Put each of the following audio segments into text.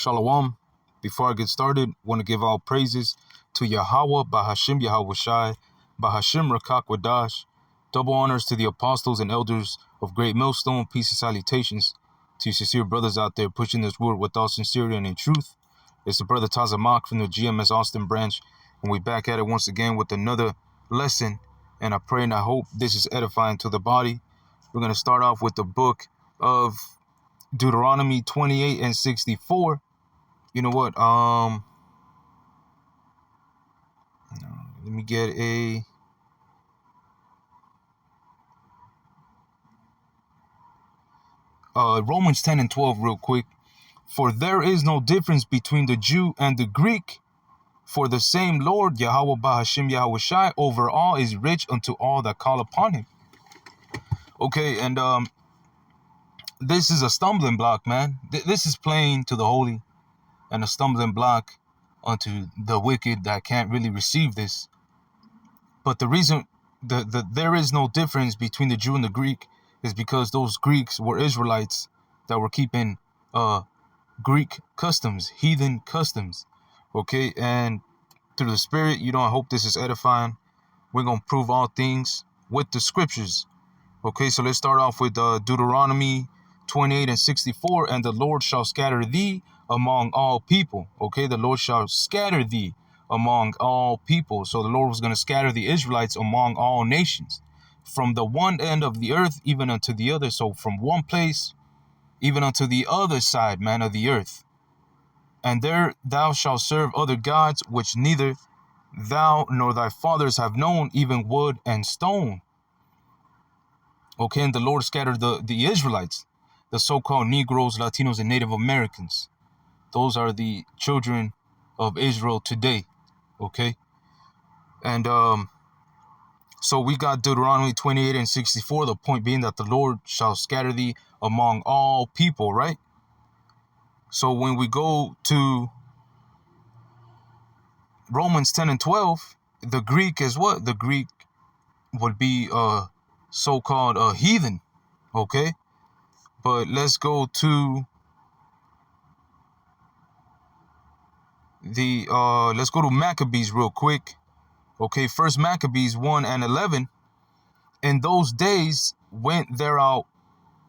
Shalom. Before I get started, I want to give all praises to Yahweh, Bahashim Yahweh Shai, Bahashim Rakak Wadash. Double honors to the apostles and elders of Great Millstone. Peace and salutations to you sincere brothers out there pushing this word with all sincerity and in truth. It's the brother Tazamak from the GMS Austin branch, and we back at it once again with another lesson. And I pray and I hope this is edifying to the body. We're going to start off with the book of Deuteronomy 28 and 64. You know what? Let me get a Romans 10 and 12 real quick. For there is no difference between the Jew and the Greek, for the same Lord, Yahweh Bahashim Yahweh Shai, over all is rich unto all that call upon him. Okay, and this is a stumbling block, man. This is plain to the holy, and a stumbling block unto the wicked that can't really receive this. But the reason that there is no difference between the Jew and the Greek is because those Greeks were Israelites that were keeping Greek customs, heathen customs. Okay, and through the Spirit, I hope this is edifying. We're going to prove all things with the scriptures. Okay, so let's start off with Deuteronomy 28 and 64. And the Lord shall scatter thee among all people. Okay, the Lord shall scatter thee among all people. So the Lord was going to scatter the Israelites among all nations, from the one end of the earth even unto the other. So from one place even unto the other side, man, of the earth. And there thou shalt serve other gods, which neither thou nor thy fathers have known, even wood and stone. Okay, and the Lord scattered the Israelites, the so-called Negroes, Latinos, and Native Americans. Those are the children of Israel today. Okay, and so we got Deuteronomy 28 and 64, the point being that the Lord shall scatter thee among all people, right? So when we go to Romans 10 and 12, the Greek is what? The Greek would be so-called heathen, okay? But let's go to let's go to Maccabees real quick. Okay, first Maccabees 1 and 11. In those days went there out,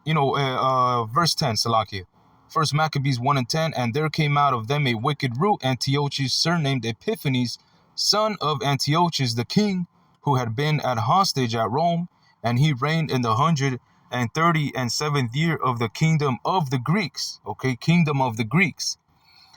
verse 10, Salakia. First Maccabees 1 and 10, and there came out of them a wicked root, Antiochus, surnamed Epiphanes, son of Antiochus the king, who had been at hostage at Rome, and he reigned in the 137th year of the kingdom of the Greeks. Okay, kingdom of the Greeks.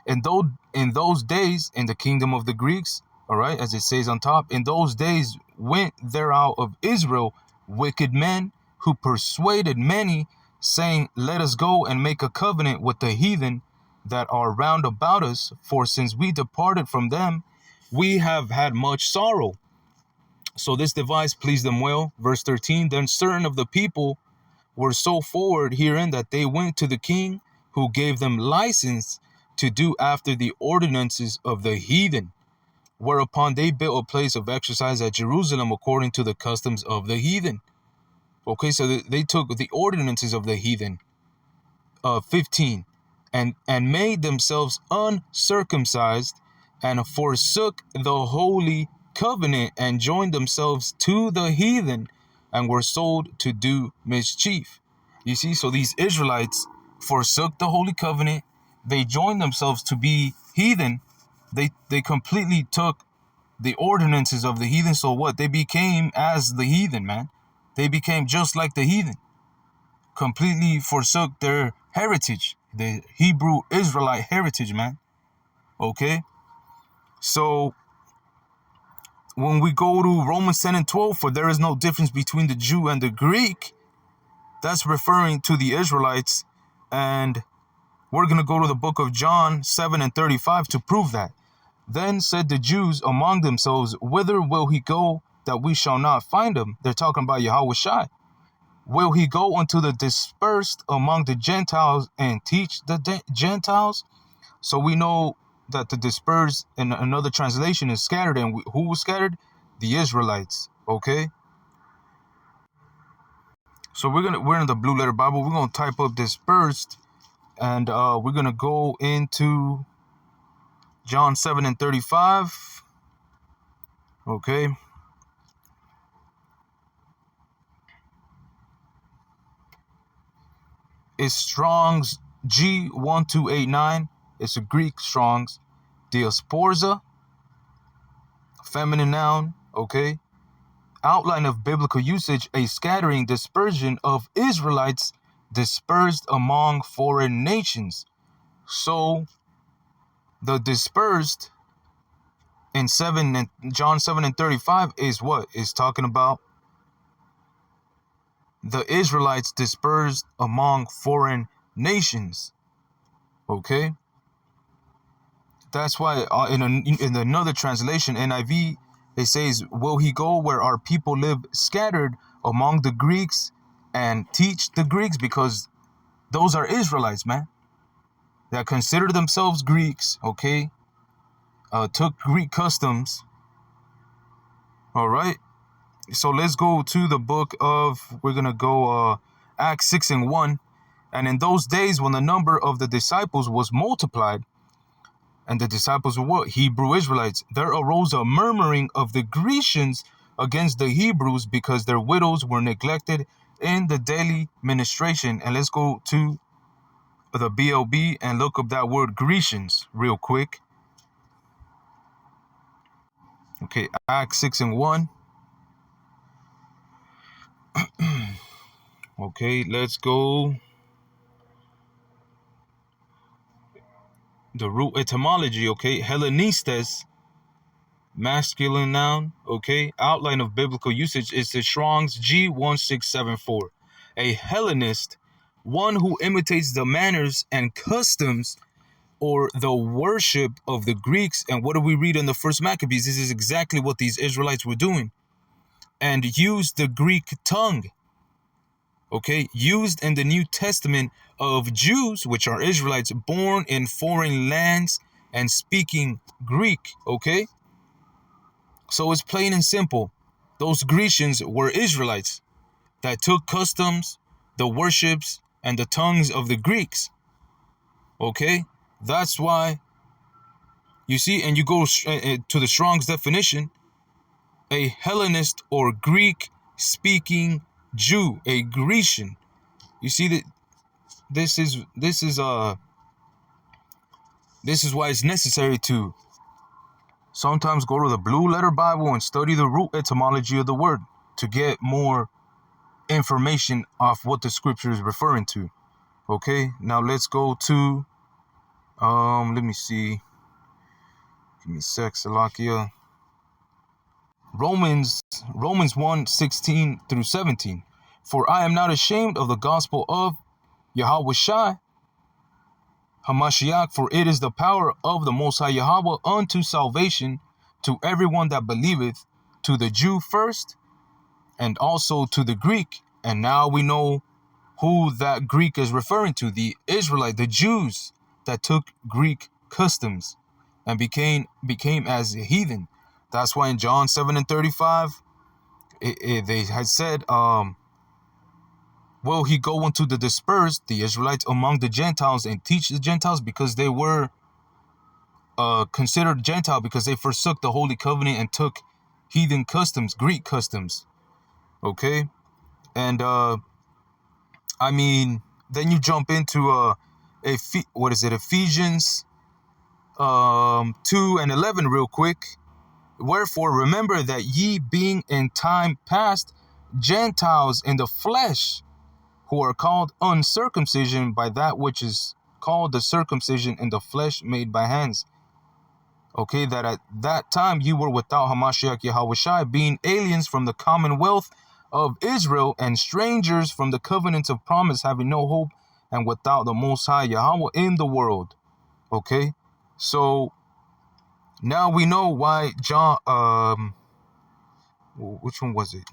And though in those days, in the kingdom of the Greeks, all right, as it says on top, in those days went there out of Israel wicked men who persuaded many, saying, let us go and make a covenant with the heathen that are round about us, for since we departed from them, we have had much sorrow. So this device pleased them well. Verse 13, then certain of the people were so forward herein that they went to the king, who gave them license to do after the ordinances of the heathen, whereupon they built a place of exercise at Jerusalem according to the customs of the heathen. Okay, so they took the ordinances of the heathen, 15, and made themselves uncircumcised, and forsook the holy covenant, and joined themselves to the heathen, and were sold to do mischief. You see, so these Israelites forsook the holy covenant. They joined themselves to be heathen. They completely took the ordinances of the heathen. So what? They became as the heathen, man. They became just like the heathen. Completely forsook their heritage, the Hebrew Israelite heritage, man. Okay? So when we go to Romans 10 and 12, for there is no difference between the Jew and the Greek, that's referring to the Israelites. And we're going to go to the book of John 7 and 35 to prove that. Then said the Jews among themselves, whither will he go that we shall not find him? They're talking about Yahweh Shai. Will he go unto the dispersed among the Gentiles and teach the Gentiles? So we know that the dispersed in another translation is scattered. And who was scattered? The Israelites. Okay. So we're in the Blue Letter Bible. We're going to type up dispersed And we're going to go into John 7 and 35. Okay. It's Strong's G1289. It's a Greek Strong's. Diasporza, feminine noun. Okay. Outline of biblical usage: a scattering, dispersion of Israelites dispersed among foreign nations. So the dispersed in John 7 and 35 is what? Is talking about the Israelites dispersed among foreign nations. Okay. That's why in another translation, NIV, it says, will he go where our people live scattered among the Greeks and teach the Greeks? Because those are Israelites, man, that consider themselves Greeks, okay? Took Greek customs. All right. So let's go to the book of, we're going to go Acts 6 and 1. And in those days when the number of the disciples was multiplied, and the disciples were what? Hebrew Israelites. There arose a murmuring of the Grecians against the Hebrews because their widows were neglected in the daily ministration. And let's go to the BLB and look up that word Grecians real quick. Okay, Acts 6 and 1. Okay, let's go. The root etymology, okay, Hellenistes, masculine noun, okay, outline of biblical usage is the Strong's G1674. A Hellenist, one who imitates the manners and customs or the worship of the Greeks. And what do we read in the first Maccabees? This is exactly what these Israelites were doing. And used the Greek tongue. Okay, used in the New Testament of Jews, which are Israelites born in foreign lands and speaking Greek. Okay, so it's plain and simple. Those Grecians were Israelites that took customs, the worships, and the tongues of the Greeks. Okay, that's why you see, and you go to the Strong's definition, a Hellenist or Greek speaking Jew, a Grecian. You see that this is why it's necessary to sometimes go to the Blue Letter Bible and study the root etymology of the word to get more information off what the scripture is referring to. Okay, now let's go to let me see. Give me a sec, Salakia. Romans 1:16 through 17. For I am not ashamed of the gospel of Yahweh Shai, Hamashiach, for it is the power of the Most High Yahweh unto salvation to everyone that believeth, to the Jew first, and also to the Greek. And now we know who that Greek is referring to, the Israelite, the Jews that took Greek customs and became as a heathen. That's why in John 7 and 35, they had said, will he go into the dispersed, the Israelites, among the Gentiles and teach the Gentiles? Because they were considered Gentile because they forsook the Holy Covenant and took heathen customs, Greek customs. Okay? And, I mean, then you jump into Ephesians 2 and 11 real quick. Wherefore, remember that ye being in time past Gentiles in the flesh, who are called uncircumcision by that which is called the circumcision in the flesh made by hands. Okay, that at that time you were without Hamashiach Yahweh Shai, being aliens from the commonwealth of Israel and strangers from the covenants of promise, having no hope and without the Most High Yahweh in the world. Okay, so now we know why John, which one was it?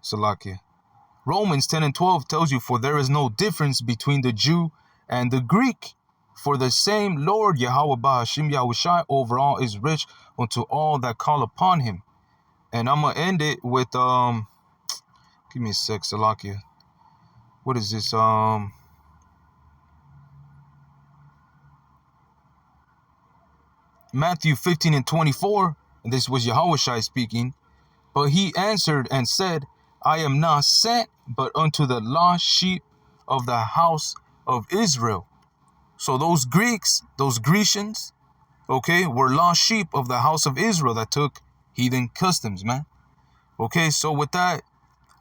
Salakia. Romans 10 and 12 tells you, for there is no difference between the Jew and the Greek, for the same Lord Yahweh Bahashim Yahushai over all is rich unto all that call upon him. And I'm gonna end it with give me a sec, Salakia. What is this? Matthew 15 and 24, and this was Yahushua speaking, but he answered and said, I am not sent but unto the lost sheep of the house of Israel. So those Greeks, those Grecians, okay, were lost sheep of the house of Israel that took heathen customs, man. Okay, so with that,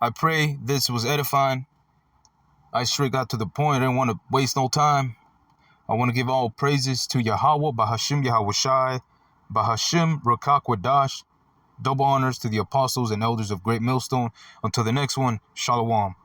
I pray this was edifying. I straight got to the point. I didn't want to waste no time. I want to give all praises to Yahweh, Bahashim Yahushai, Bahashim Rakakwadash. Double honors to the apostles and elders of Great Millstone. Until the next one, Shalom.